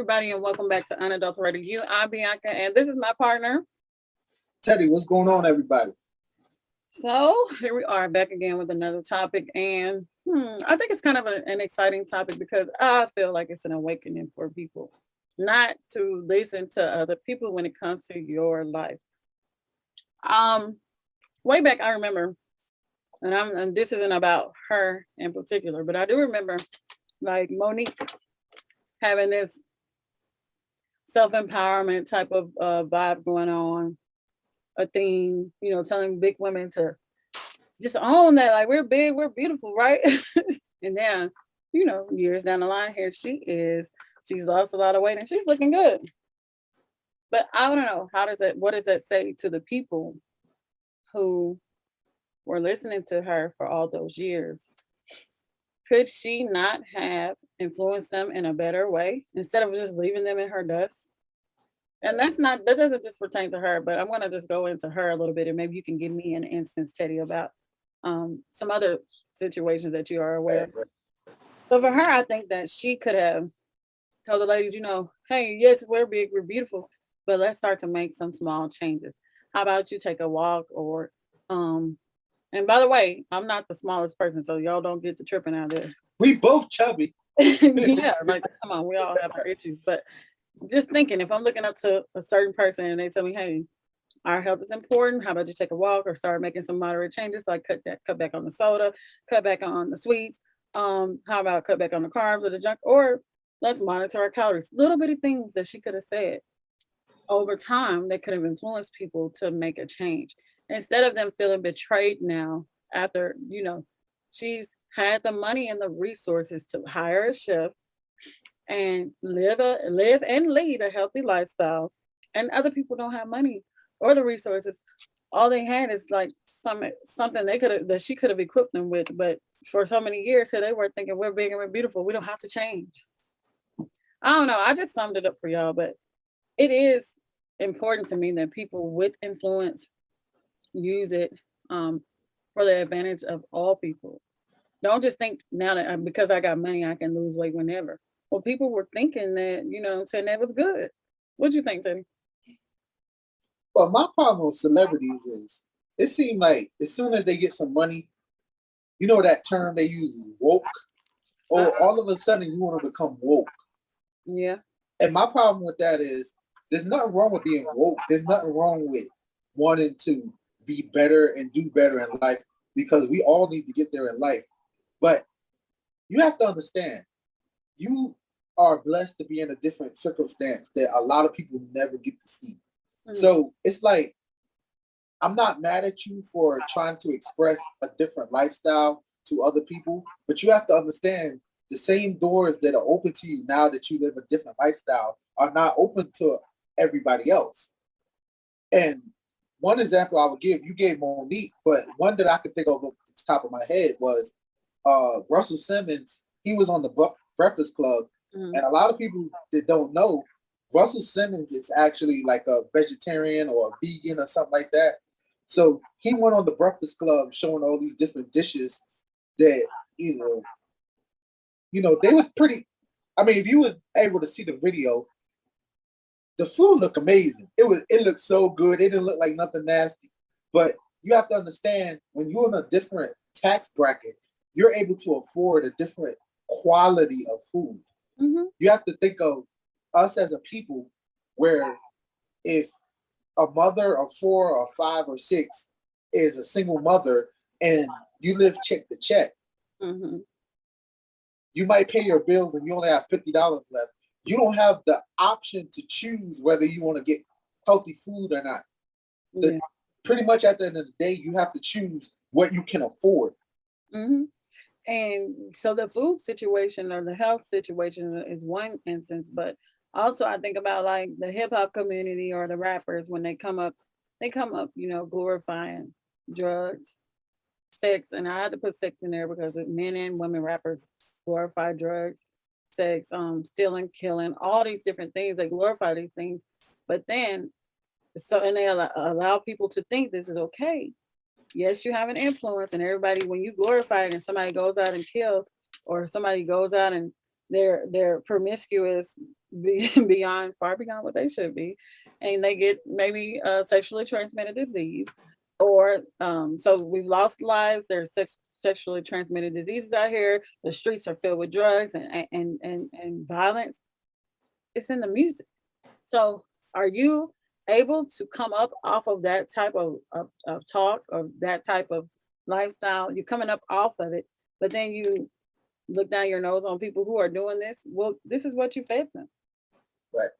everybody, and welcome back to Unadulterated You. I'm Bianca, and this is my partner. Teddy, what's going on, everybody? So here we are back again with another topic, and I think it's kind of an exciting topic because I feel like it's an awakening for people not to listen to other people when it comes to your life. Um, Way back, I remember, and this isn't about her in particular, but I do remember like Monique having this self empowerment type of vibe going on, a theme, telling big women to just own that, like we're big, we're beautiful, right? And then, years down the line, here she is. She's lost a lot of weight and she's looking good. But I don't know, what does that say to the people who were listening to her for all those years? Could she not have influenced them in a better way instead of just leaving them in her dust? And that doesn't just pertain to her, but I'm going to just go into her a little bit and maybe you can give me an instance, Teddy, about some other situations that you are aware of. So for her, I think that she could have told the ladies, hey, yes, we're big, we're beautiful, but let's start to make some small changes. How about you take a walk or, and by the way, I'm not the smallest person, so y'all don't get the tripping out there. We both chubby. Yeah, like, come on, we all have our issues, but just thinking, if I'm looking up to a certain person and they tell me, hey, our health is important. How about you take a walk or start making some moderate changes? Like cut back on the soda, cut back on the sweets. How about cut back on the carbs or the junk? Or let's monitor our calories. Little bitty things that she could have said over time that could have influenced people to make a change. Instead of them feeling betrayed now after, she's had the money and the resources to hire a chef and live and lead a healthy lifestyle, and other people don't have money or the resources. All they had is like something they could have that she could have equipped them with. But for so many years here, they were thinking we're big and we're beautiful. We don't have to change. I don't know. I just summed it up for y'all, but it is important to me that people with influence use it for the advantage of all people. Don't just think now that because I got money, I can lose weight whenever. Well, people were thinking that, saying that was good. What'd you think, Teddy? Well, my problem with celebrities is it seems like as soon as they get some money, that term they use is woke, or all of a sudden you want to become woke. Yeah. And my problem with that is there's nothing wrong with being woke. There's nothing wrong with wanting to be better and do better in life because we all need to get there in life. But you have to understand, you are blessed to be in a different circumstance that a lot of people never get to see. Mm-hmm. So it's like, I'm not mad at you for trying to express a different lifestyle to other people, but you have to understand the same doors that are open to you now that you live a different lifestyle are not open to everybody else. And one example I would give, you gave Monique, but one that I could think of off the top of my head was Russell Simmons. He was on the Breakfast Club, and a lot of people that don't know, Russell Simmons is actually like a vegetarian or a vegan or something like that. So he went on the Breakfast Club showing all these different dishes that, they was pretty. I mean, if you was able to see the video, the food looked amazing. It looked so good. It didn't look like nothing nasty. But you have to understand when you're in a different tax bracket, you're able to afford a different quality of food. Mm-hmm. You have to think of us as a people where if a mother of 4 or 5 or 6 is a single mother and you live check to check, mm-hmm. you might pay your bills and you only have $50 left. You don't have the option to choose whether you want to get healthy food or not. Yeah. Pretty much at the end of the day, you have to choose what you can afford. Mm-hmm. And so the food situation or the health situation is one instance, but also I think about like the hip hop community or the rappers when they come up, glorifying drugs, sex, and I had to put sex in there because men and women rappers glorify drugs, sex, stealing, killing, all these different things. They glorify these things, but then and they allow people to think this is okay. Yes, you have an influence, and everybody, when you glorify it and somebody goes out and kills, or somebody goes out and they're promiscuous, beyond, far beyond what they should be, and they get maybe sexually transmitted disease, or so we've lost lives. There's sexually transmitted diseases out here. The streets are filled with drugs and violence. It's in the music. So are you able to come up off of that type of talk or that type of lifestyle? You're coming up off of it, but then you look down your nose on people who are doing this. Well, this is what you fed them. Right.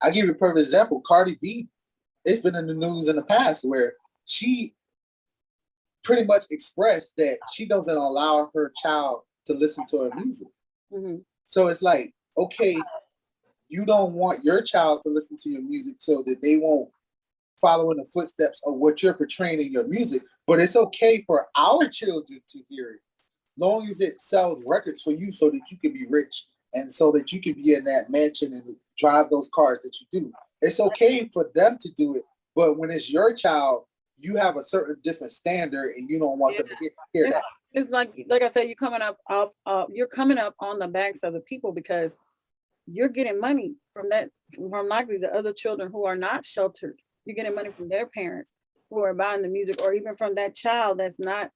I give you a perfect example. Cardi B, it's been in the news in the past where she pretty much expressed that she doesn't allow her child to listen to her music. Hmm. So it's like, okay, you don't want your child to listen to your music so that they won't follow in the footsteps of what you're portraying in your music, but it's okay for our children to hear it, long as it sells records for you so that you can be rich and so that you can be in that mansion and drive those cars that you do. It's okay for them to do it, but when it's your child, you have a certain different standard and you don't want Yeah. them to hear It's, that. it's like I said, you're coming up off. You're coming up on the backs of the people because you're getting money from that, from likely the other children who are not sheltered. You're getting money from their parents who are buying the music, or even from that child that's not,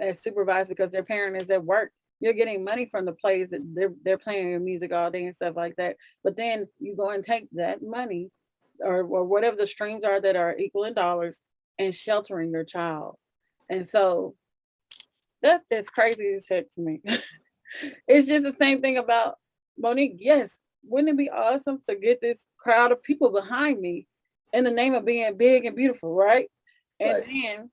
as supervised because their parent is at work. You're getting money from the plays that they're playing your music all day and stuff like that. But then you go and take that money, or whatever the streams are that are equal in dollars, and sheltering your child. And so that is crazy as heck to me. It's just the same thing about Monique. Yes, wouldn't it be awesome to get this crowd of people behind me in the name of being big and beautiful, right? And Right. then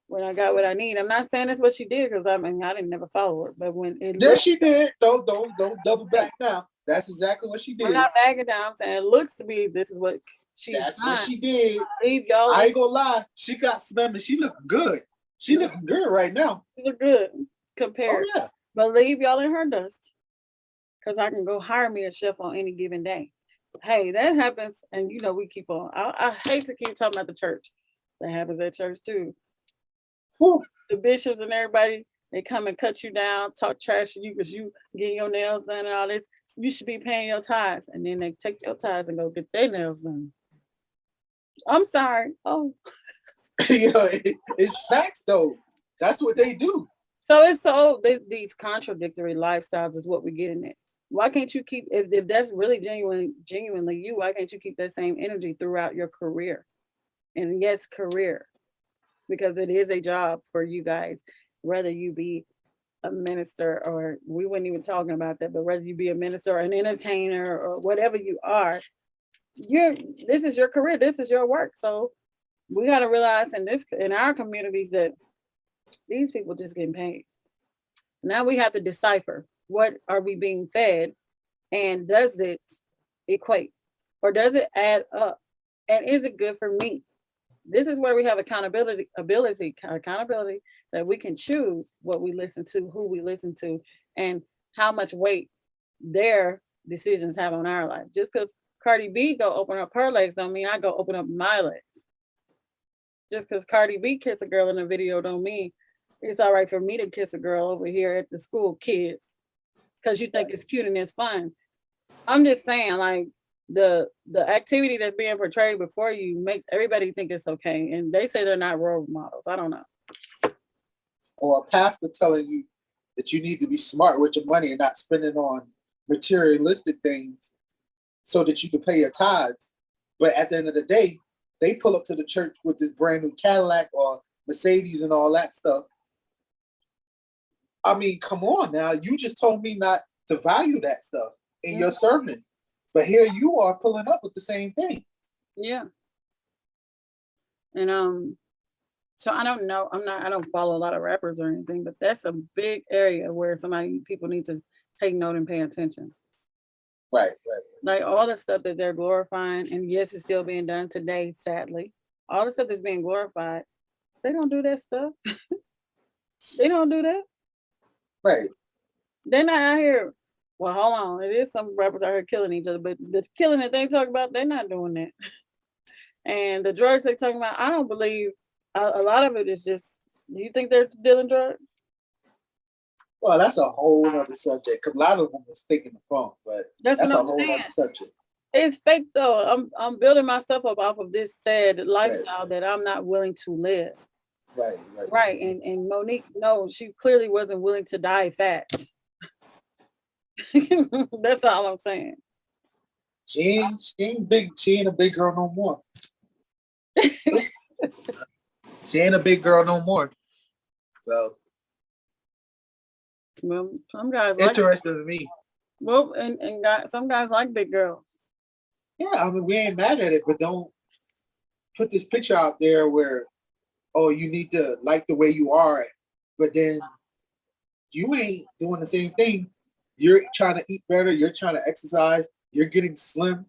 when I got what I need, I'm not saying that's what she did because I mean I didn't never follow her, but when it There looks, she did. Don't double back now. That's exactly what she I'm did. not backing down. I'm saying it looks to be this is what she's That's what done. she did. Leave y'all I in, ain't gonna lie. She got slim and she looked good. She looking good right now. look good Oh compared, yeah. but leave y'all in her dust because I can go hire me a chef on any given day. Hey, that happens, and we keep on. I hate to keep talking about the church. That happens at church too. Whew. The bishops and everybody, they come and cut you down, talk trash to you because you getting your nails done and all this. You should be paying your tithes, and then they take your tithes and go get their nails done. I'm sorry. Oh, It's facts though. That's what they do. so it's these contradictory lifestyles is what we're getting at. Why can't you keep if that's really genuinely you? Why can't you keep that same energy throughout your career? And yes, career, because it is a job for you guys, whether you be a minister, or we weren't even talking about that, but whether you be a minister or an entertainer or whatever you are, you're this is your career, this is your work. So we got to realize in our communities that these people just getting paid. Now we have to decipher what are we being fed, and does it equate, or does it add up, and is it good for me? This is where we have accountability, that we can choose what we listen to, who we listen to, and how much weight their decisions have on our life. Just because Cardi B go open up her legs don't mean I go open up my legs. Just because Cardi B kiss a girl in a video don't mean it's all right for me to kiss a girl over here at the school kids because you think it's cute and it's fun. I'm just saying, like, the activity that's being portrayed before you makes everybody think it's okay, and they say they're not role models. I don't know. Or a pastor telling you that you need to be smart with your money and not spending on materialistic things so that you can pay your tithes. But at the end of the day, they pull up to the church with this brand new Cadillac or Mercedes and all that stuff. I mean, come on now. You just told me not to value that stuff in your sermon. But here you are pulling up with the same thing. Yeah, and so I don't know. I don't follow a lot of rappers or anything, but that's a big area where people need to take note and pay attention. Right. Like all the stuff that they're glorifying, and yes, it's still being done today, sadly. All the stuff that's being glorified, they don't do that stuff. They don't do that. Right. They're not out here. Well, hold on. It is some rappers out here killing each other, but the killing that they talk about, they're not doing that. And the drugs they talking about, I don't believe a lot of it is just. Do you think they're dealing drugs? Well, that's a whole other subject because a lot of them was faking the funk, but That's that's what a I'm whole saying. other subject. It's fake though. I'm building myself up off of this sad Right, lifestyle that I'm not willing to live. right, right. Right. And Monique, no, she clearly wasn't willing to die fast. That's all I'm saying. She ain't a big girl no more. She ain't a big girl no more. So Well, some guys like interesting to me. well, and guys, some guys like big girls. Yeah, I mean we ain't mad at it, but don't put this picture out there where oh you need to like the way you are, but then you ain't doing the same thing. You're trying to eat better, you're trying to exercise, you're getting slim.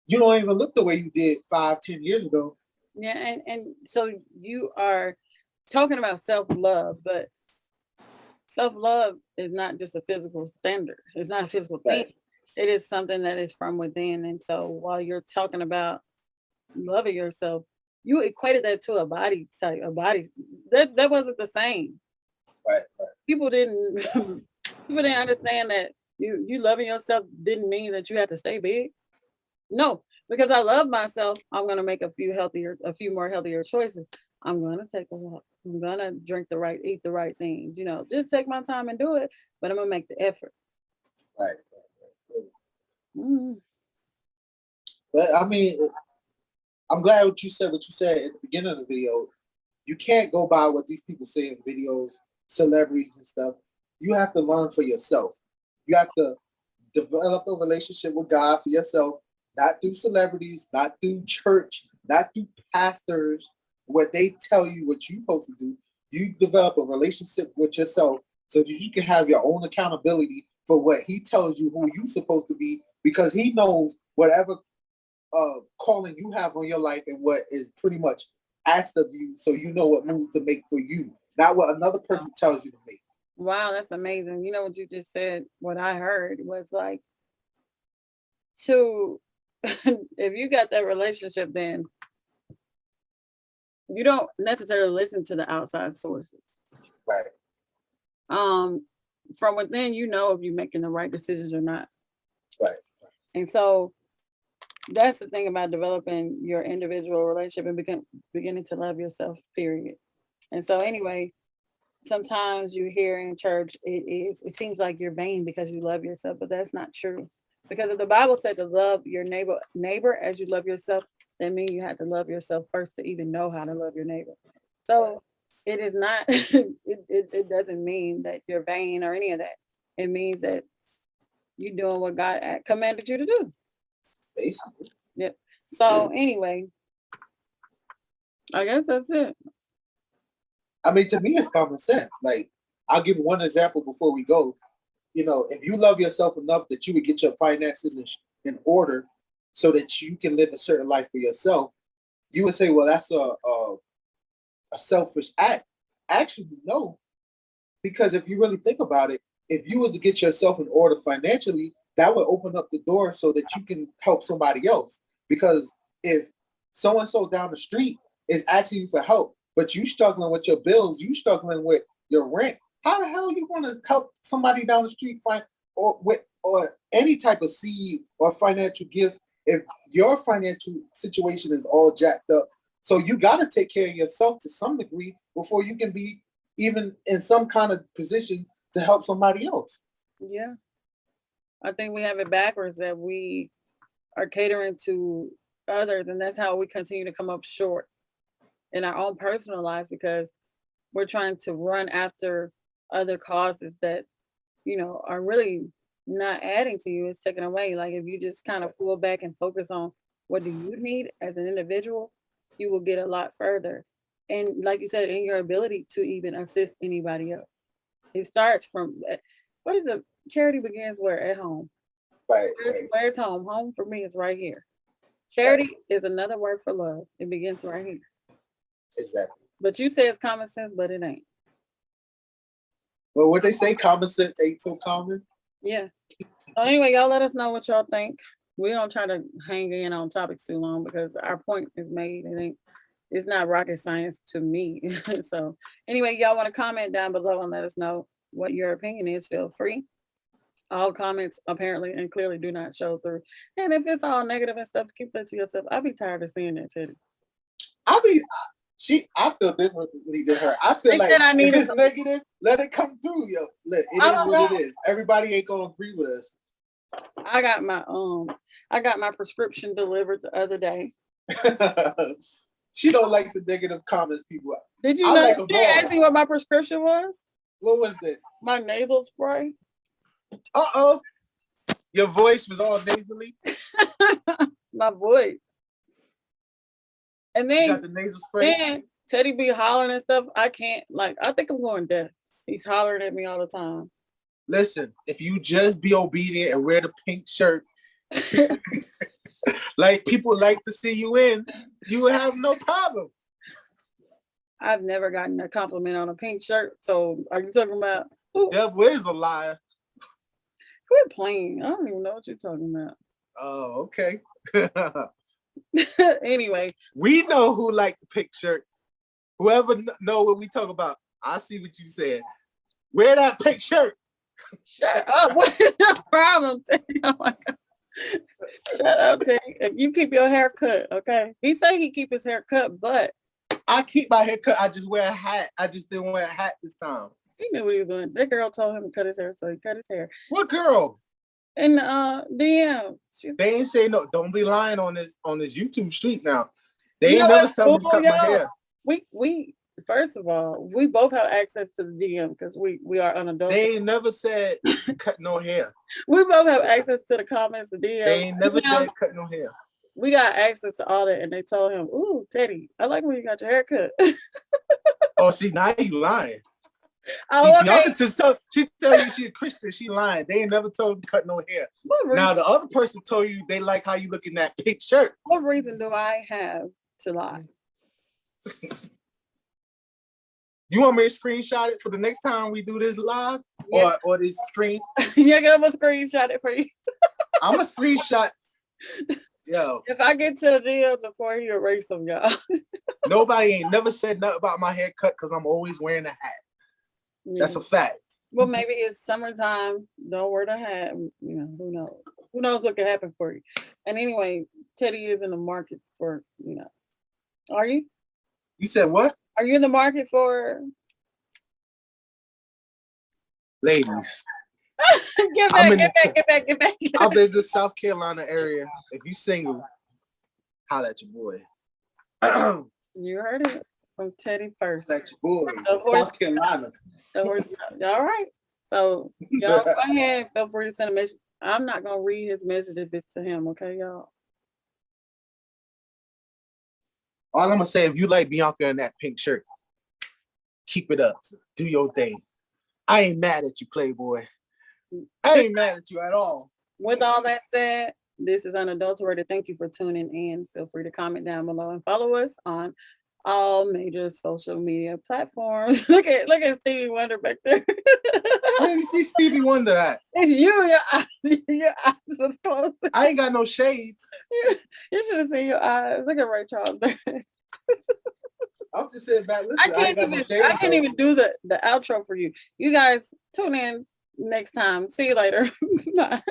You don't even look the way you did 5, 10 years ago. Yeah, and so you are talking about self-love, but self-love is not just a physical standard. It's not a physical thing. Right, It is something that is from within. And so while you're talking about loving yourself, you equated that to a body type, a body that wasn't the same. right, right. People didn't people didn't understand that you loving yourself didn't mean that you had to stay big. No, because I love myself, I'm gonna make a few more healthier choices. I'm gonna take a walk. I'm gonna drink the right, eat the right things. Just take my time and do it. But I'm gonna make the effort. Right. Mm, But I mean, I'm glad what you said at the beginning of the video. You can't go by what these people say in videos, celebrities and stuff. You have to learn for yourself. You have to develop a relationship with God for yourself, not through celebrities, not through church, not through pastors, what they tell you what you're supposed to do. You develop a relationship with yourself so that you can have your own accountability for what he tells you who you're supposed to be because he knows whatever calling you have on your life and what is pretty much asked of you so you know what moves to make for you, not what another person tells you to make. wow, that's amazing. You know what you just said? What I heard was like, to if you got that relationship, then you don't necessarily listen to the outside sources. Right, Um, from within, if you're making the right decisions or not. right, And so that's the thing about developing your individual relationship and beginning to love yourself, period. And so anyway, sometimes you hear in church it seems like you're vain because you love yourself, but that's not true. Because if the Bible said to love your neighbor as you love yourself, that means you have to love yourself first to even know how to love your neighbor. So it is not it doesn't mean that you're vain or any of that. It means that you're doing what God commanded you to do. basically. Yep. So anyway, I guess that's it. I mean, to me, it's common sense. Like, I'll give one example before we go. If you love yourself enough that you would get your finances in order so that you can live a certain life for yourself, you would say, well, that's a selfish act. Actually, no, because if you really think about it, if you was to get yourself in order financially, that would open up the door so that you can help somebody else. Because if so and so down the street is asking you for help, but you struggling with your bills, you struggling with your rent, how the hell you want to help somebody down the street find or any type of seed or financial gift if your financial situation is all jacked up? So you got to take care of yourself to some degree before you can be even in some kind of position to help somebody else. Yeah. I think we have it backwards that we are catering to others, and that's how we continue to come up short in our own personal lives because we're trying to run after other causes that are really not adding to you. It's taken away. Like if you just kind of pull back and focus on what do you need as an individual, you will get a lot further. And like you said, in your ability to even assist anybody else. It starts from what is the charity begins where at home. Right, Where's home? Home for me is right here. right, Charity is another word for love. It begins right here. exactly. But you say it's common sense, but it ain't. Well, what they say, common sense ain't so common. Yeah. So anyway, y'all let us know what y'all think. We don't try to hang in on topics too long because our point is made. It's not rocket science to me. So anyway, y'all want to comment down below and let us know what your opinion is, feel free. All comments apparently and clearly do not show through. And if it's all negative and stuff, keep that to yourself. I'll be tired of seeing that, Teddy. I mean, I feel differently than her. I feel They like said I if needed it's negative, let it come through, yo. It is what it is. Everybody ain't gonna agree with us. I got my prescription delivered the other day. She don't like the negative comments, people. Did you I know? like Did them you all. ask me what my prescription was? What was that? My nasal spray. Uh-oh. Your voice was all nasally. My voice. And You got then, the nasal spray. Teddy be hollering and stuff. I can't, like, I think I'm going deaf. He's hollering at me all the time. Listen, if you just be obedient and wear the pink shirt, like people like to see you in, you will have no problem. I've never gotten a compliment on a pink shirt. So are you talking about? Devil is a liar. Quit playing. I don't even know what you're talking about. Oh, okay. Anyway. We know who liked the pink shirt. Whoever know what we talk about, I see what you said. Wear that pink shirt. Shut up. What is your problem, Teddy? Oh my God. Shut up, Teddy. If you keep your hair cut, okay? He say he keep his hair cut, but I keep my hair cut. I just wear a hat. I just didn't wear a hat this time. he knew what he was doing. That girl told him to cut his hair, so he cut his hair. What girl? And DM. They ain't say no. Don't be lying on this YouTube street now. They ain't never tell me to cut my hair. We first of all, we both have access to the DM because we are unadulterated. They ain't never said cut no hair. We both have access to the comments, the DM. They ain't never said cut no hair. We got access to all that, and they told him, "Ooh, Teddy, I like when you got your hair cut." Oh, see, now you lying. Oh, see, okay. She tell you she a Christian. She lying. They ain't never told her to cut no hair. Now the other person told you they like how you look in that pink shirt. What reason do I have to lie? You want me to screenshot it for the next time we do this live, or this stream? Yeah, I'm gonna screenshot it for you. I'm gonna screenshot. Yo, if I get to the DMs before he erase them, y'all. Nobody ain't never said nothing about my haircut because I'm always wearing a hat. Yeah. That's a fact. Well, maybe it's summertime. Don't wear the hat. You know, who knows? Who knows what could happen for you? And anyway, Teddy is in the market for, Are you? You said what? Are you in the market for ladies? Get back. I'm in the South Carolina area. If you single, holla at your boy. You heard it from Teddy first. That's your boy. South Carolina. All right. So y'all go ahead and feel free to send a message. I'm not gonna read his message if it's to him, okay, y'all? All I'm gonna say, if you like Bianca in that pink shirt, keep it up. Do your thing. I ain't mad at you, Playboy. I ain't mad at you at all. With all that said, this is Unadulterated. Thank you for tuning in. Feel free to comment down below and follow us on all major social media platforms. Look at Stevie Wonder back there. Where do you see Stevie Wonder at? It's you. Your eyes was closed. I ain't got no shades. You should have seen your eyes. Look at Ray Charles. I'm just sitting back. Listen, I can't even do the outro for you. You guys tune in next time. See you later. Bye.